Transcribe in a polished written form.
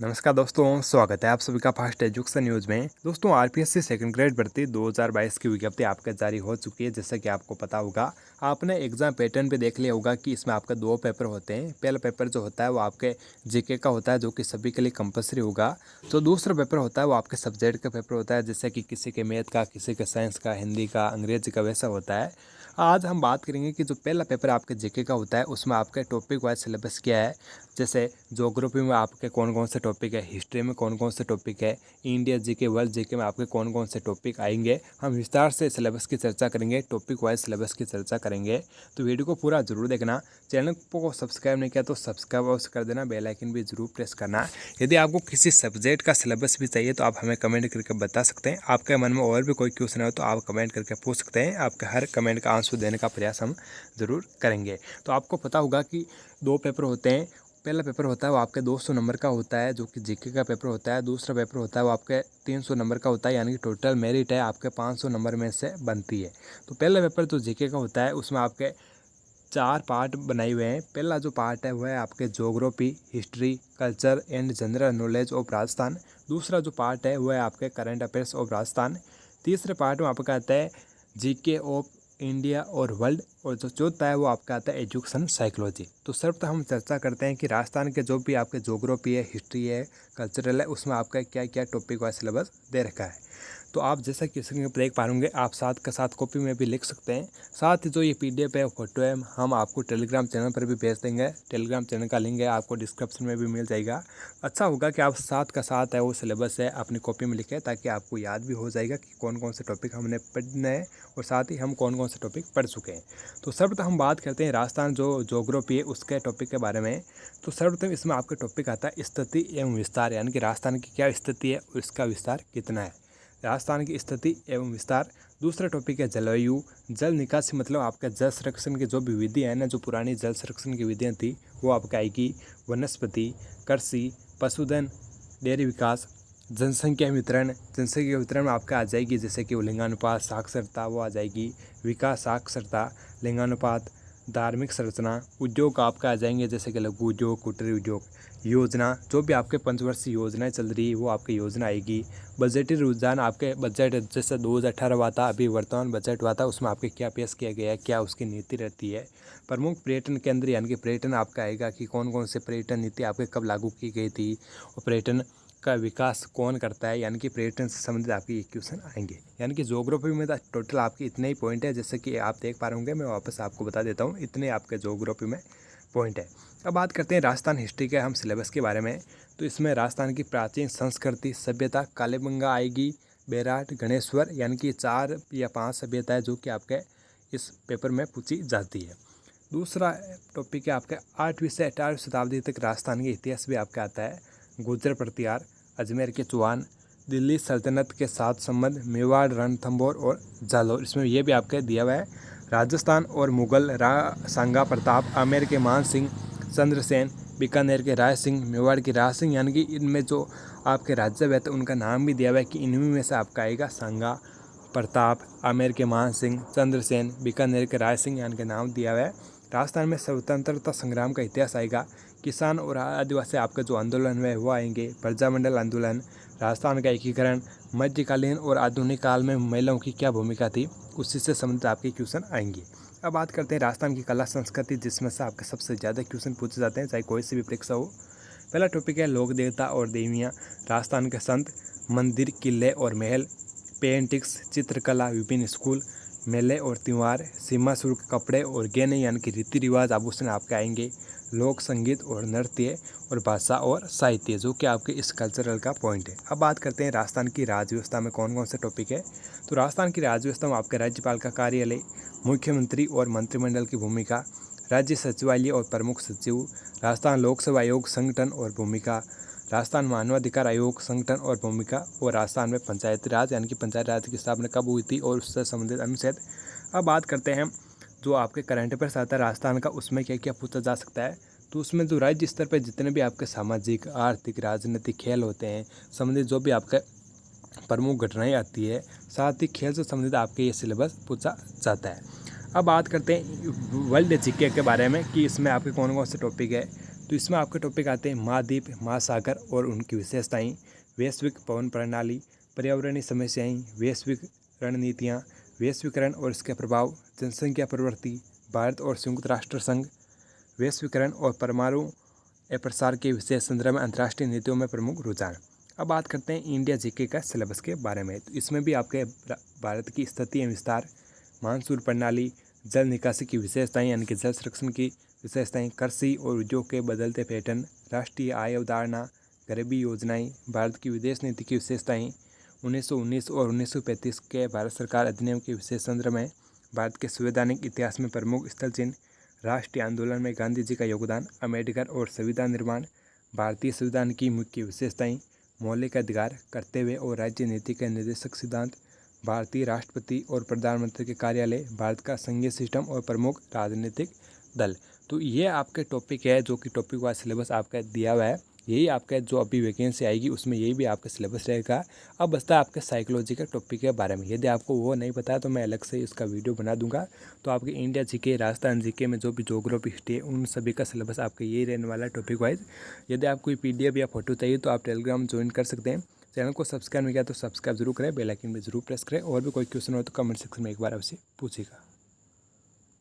नमस्कार दोस्तों, स्वागत है आप सभी का फास्ट एजुकेशन न्यूज़ में। दोस्तों, आरपीएससी सेकंड ग्रेड भर्ती 2022 की विज्ञप्ति आपके जारी हो चुकी है। जैसा कि आपको पता होगा, आपने एग्जाम पैटर्न पे देख लिया होगा कि इसमें आपका दो पेपर होते हैं। पहला पेपर जो होता है वो आपके जीके का होता है, जो कि सभी के लिए कंपलसरी होगा। जो दूसरा पेपर होता है वो आपके सब्जेक्ट का पेपर होता है, जैसे कि किसी के मैथ का, किसी के साइंस का, हिंदी का, अंग्रेजी का, वैसा होता है। आज हम बात करेंगे कि जो पहला पेपर आपके जीके का होता है उसमें आपके टॉपिक वाइज सिलेबस क्या है। जैसे ज्योग्राफी में आपके कौन कौन से टॉपिक है, हिस्ट्री में कौन कौन से टॉपिक है, इंडिया जीके, वर्ल्ड जीके में आपके कौन कौन से टॉपिक आएंगे। हम विस्तार से सिलेबस की चर्चा करेंगे, टॉपिक वाइज सिलेबस की चर्चा करेंगे। तो वीडियो को पूरा जरूर देखना। चैनल को सब्सक्राइब नहीं किया तो सब्सक्राइब अवश्य कर देना, बेल आइकन भी जरूर प्रेस करना। यदि आपको किसी सब्जेक्ट का सिलेबस भी चाहिए तो आप हमें कमेंट करके बता सकते हैं। आपके मन में और भी कोई क्वेश्चन हो तो आप कमेंट करके पूछ सकते हैं। आपके हर कमेंट का आंसर देने का प्रयास हम जरूर करेंगे। तो आपको पता होगा कि दो पेपर होते हैं। पहला पेपर होता है वो आपके 200 नंबर का होता है, जो कि जीके का पेपर होता है। दूसरा पेपर होता है वो आपके 300 नंबर का होता है, यानी कि टोटल मेरिट है आपके 500 नंबर में से बनती है। तो पहला पेपर जो जीके का होता है उसमें आपके 4 पार्ट बनाए हुए हैं। पहला जो पार्ट है वह है आपके geography, history, culture and general knowledge of Rajasthan. दूसरा जो पार्ट है वह है आपके करंट अफेयर्स ऑफ राजस्थान। तीसरे पार्ट में आपका आता है जीके ऑफ इंडिया और वर्ल्ड। और जो चौथा है वो आपका आता है एजुकेशन साइकोलॉजी। तो सर्वप्रथम हम चर्चा करते हैं कि राजस्थान के जो भी आपके ज्योग्राफी है, हिस्ट्री है, कल्चरल है, उसमें आपका क्या क्या टॉपिक वाइज सिलेबस दे रखा है। तो आप जैसा कि स्क्रीन पर देख पा होंगे, आप साथ का साथ कॉपी में भी लिख सकते हैं। साथ ही जो ये पीडीएफ है, फोटो है, हम आपको टेलीग्राम चैनल पर भी भेज देंगे। टेलीग्राम चैनल का लिंक है आपको डिस्क्रिप्शन में भी मिल जाएगा। अच्छा होगा कि आप साथ का साथ है वो सिलेबस है अपनी कॉपी में लिखें, ताकि आपको याद भी हो जाएगा कि कौन कौन से टॉपिक हमने पढ़ने हैं और साथ ही हम कौन कौन से टॉपिक पढ़ चुके हैं। तो सर्वप्रथम हम बात करते हैं राजस्थान जो ज्योग्राफी है उसके टॉपिक के बारे में। तो सर्वप्रथम इसमें आपका टॉपिक आता है स्थिति एवं विस्तार, यानी कि राजस्थान की क्या स्थिति है और इसका विस्तार कितना है। राजस्थान की स्थिति एवं विस्तार। दूसरा टॉपिक है जलवायु, जल निकासी, मतलब आपका जल संरक्षण की जो भी विधि है ना, जो पुरानी जल संरक्षण की विधियाँ थी वो आपका आएगी। वनस्पति, कृषि, पशुधन, डेयरी विकास, जनसंख्या वितरण में आपका आ जाएगी, जैसे कि वो लिंगानुपात, साक्षरता वो आ जाएगी। विकास, साक्षरता, लिंगानुपात, धार्मिक संरचना, उद्योग आपका आ जाएंगे, जैसे कि लघु उद्योग, कुटीर उद्योग। योजना, जो भी आपके पंचवर्षीय योजनाएं चल रही है वो आपकी योजना आएगी। बजटीय रुझान, आपके बजट जैसे 2018 हुआ था, अभी वर्तमान बजट हुआ था, उसमें आपके क्या पेश किया गया है, क्या उसकी नीति रहती है। प्रमुख पर्यटन केंद्र, यानी कि पर्यटन आपका आएगा कि कौन कौन से पर्यटन नीति आपके कब लागू की गई थी और पर्यटन का विकास कौन करता है, यानी कि पर्यटन से संबंधित आपके ये क्वेश्चन आएंगे। यानी कि ज्योग्राफी में टोटल आपके इतने ही पॉइंट है, जैसे कि आप देख पा रहे होंगे। मैं वापस आपको बता देता हूँ, इतने आपके ज्योग्राफी में पॉइंट है। अब बात करते हैं राजस्थान हिस्ट्री के हम सिलेबस के बारे में। तो इसमें राजस्थान की प्राचीन संस्कृति, सभ्यता, कालीबंगा आएगी, बेराट, गणेश्वर, यानी कि 4 या 5 सभ्यताएं जो कि आपके इस पेपर में पूछी जाती है। दूसरा टॉपिक है आपके 8वीं से 18वीं शताब्दी तक राजस्थान के इतिहास भी आपका आता है। गुर्जर प्रतिहार, अजमेर के चौहान, दिल्ली सल्तनत के साथ संबंध, मेवाड़, रणथंभौर और जालौर, इसमें यह भी आपका दिया हुआ है। राजस्थान और मुगल, सांगा प्रताप, आमेर के मान सिंह, चंद्रसेन, बीकानेर के राय सिंह, मेवाड़ के राज सिंह, यानी कि इनमें जो आपके राज्य रहते उनका नाम भी दिया हुआ है कि इनमें में से आपका आएगा सांगा प्रताप, आमेर के मान सिंह, चंद्रसेन, बीकानेर के राय सिंह, यानी के नाम दिया हुआ है। राजस्थान में स्वतंत्रता संग्राम का इतिहास आएगा। किसान और आदिवासी आपका जो आंदोलन है वो आएंगे। प्रजामंडल आंदोलन, राजस्थान का एकीकरण, मध्यकालीन और आधुनिक काल में महिलाओं की क्या भूमिका थी, उसी से संबंधित आपके क्वेश्चन आएंगे। अब बात करते हैं राजस्थान की कला संस्कृति, जिसमें से आपके सबसे ज़्यादा क्वेश्चन पूछे जाते हैं, चाहे कोई सी भी परीक्षा हो। पहला टॉपिक है लोक देवता और देवियाँ, राजस्थान के संत, मंदिर, किले और महल, पेंटिंग्स, चित्रकला, विभिन्न स्कूल, मेले और त्यौहार, सीमा शुल्क, कपड़े और गहने, यानी कि रीति रिवाज, आभूषण आपके आएंगे। लोक संगीत और नृत्य और भाषा और साहित्य, जो कि आपके इस कल्चरल का पॉइंट है। अब बात करते हैं राजस्थान की राज्य व्यवस्था में कौन कौन से टॉपिक है। तो राजस्थान की राज्य व्यवस्था में आपके राज्यपाल का कार्यालय, मुख्यमंत्री और मंत्रिमंडल की भूमिका, राज्य सचिवालय और प्रमुख सचिव, राजस्थान लोक सेवा आयोग संगठन और भूमिका, राजस्थान मानवाधिकार आयोग संगठन और भूमिका, और राजस्थान में पंचायती राज, यानी कि पंचायत राज की स्थापना कब हुई थी और उससे संबंधित अनुच्छेद। अब बात करते हैं जो आपके करंट अफेयर्स आता है राजस्थान का, उसमें क्या क्या पूछा जा सकता है। तो उसमें जो राज्य स्तर पर जितने भी आपके सामाजिक, आर्थिक, राजनीतिक, खेल होते हैं संबंधित जो भी आपके प्रमुख घटनाएं आती है, साथ ही खेल से संबंधित आपके ये सिलेबस पूछा जाता है। अब बात करते हैं वर्ल्ड जीके के बारे में कि इसमें आपके कौन कौन से टॉपिक है। तो इसमें आपके टॉपिक आते हैं महाद्वीप, महासागर और उनकी विशेषताएं, वैश्विक पवन प्रणाली, पर्यावरणीय समस्याएं, वैश्विक रणनीतियाँ, वैश्वीकरण और इसके प्रभाव, जनसंख्या प्रवृत्ति, भारत और संयुक्त राष्ट्र संघ, वैश्वीकरण और परमाणु प्रसार के विशेष संदर्भ में अंतर्राष्ट्रीय नीतियों में प्रमुख रुझान। अब बात करते हैं इंडिया जीके का सिलेबस के बारे में। तो इसमें भी आपके भारत की स्थिति एवं विस्तार, मानसून प्रणाली, जल निकासी की विशेषताएं यानी कि जल संरक्षण की विशेषताएं, कृषि और उद्योग के बदलते पैटर्न, राष्ट्रीय आय अवधारणा, गरीबी योजनाएं, भारत की विदेश नीति की विशेषताएं, 1919 और 1935 के भारत सरकार अधिनियम के विशेष संदर्भ में, भारत के संवैधानिक इतिहास में प्रमुख स्थल चिन्ह, राष्ट्रीय आंदोलन में गांधी जी का योगदान, अम्बेडकर और संविधान निर्माण, भारतीय संविधान की मुख्य विशेषताएं, मौलिक अधिकार, कर्तव्य और राज्य नीति के निर्देशक सिद्धांत, भारतीय राष्ट्रपति और प्रधानमंत्री के कार्यालय, भारत का संघीय सिस्टम और प्रमुख राजनीतिक दल। तो ये आपके टॉपिक है जो कि टॉपिक वाइज सिलेबस आपका दिया हुआ है। यही आपका जो अभी वैकेंसी आएगी उसमें यही भी आपका सिलेबस रहेगा। अब बचता है आपके साइकोलॉजी के टॉपिक के बारे में। यदि आपको वो नहीं पता है तो मैं अलग से इसका वीडियो बना दूंगा। तो आपके इंडिया जीके, राजस्थान जीके में जो भी ज्योग्राफी हिस्ट्री है उन सभी का सिलेबस आपका यही रहने वाला है टॉपिक वाइज। यदि आपको कोई PDF या फोटो चाहिए तो आप टेलीग्राम ज्वाइन कर सकते हैं। चैनल को सब्सक्राइब नहीं किया तो सब्सक्राइब जरूर करें, बेल आइकन में जरूर प्रेस करें। और भी कोई क्वेश्चन हो तो कमेंट सेक्शन में एक बार अवश्य पूछेगा।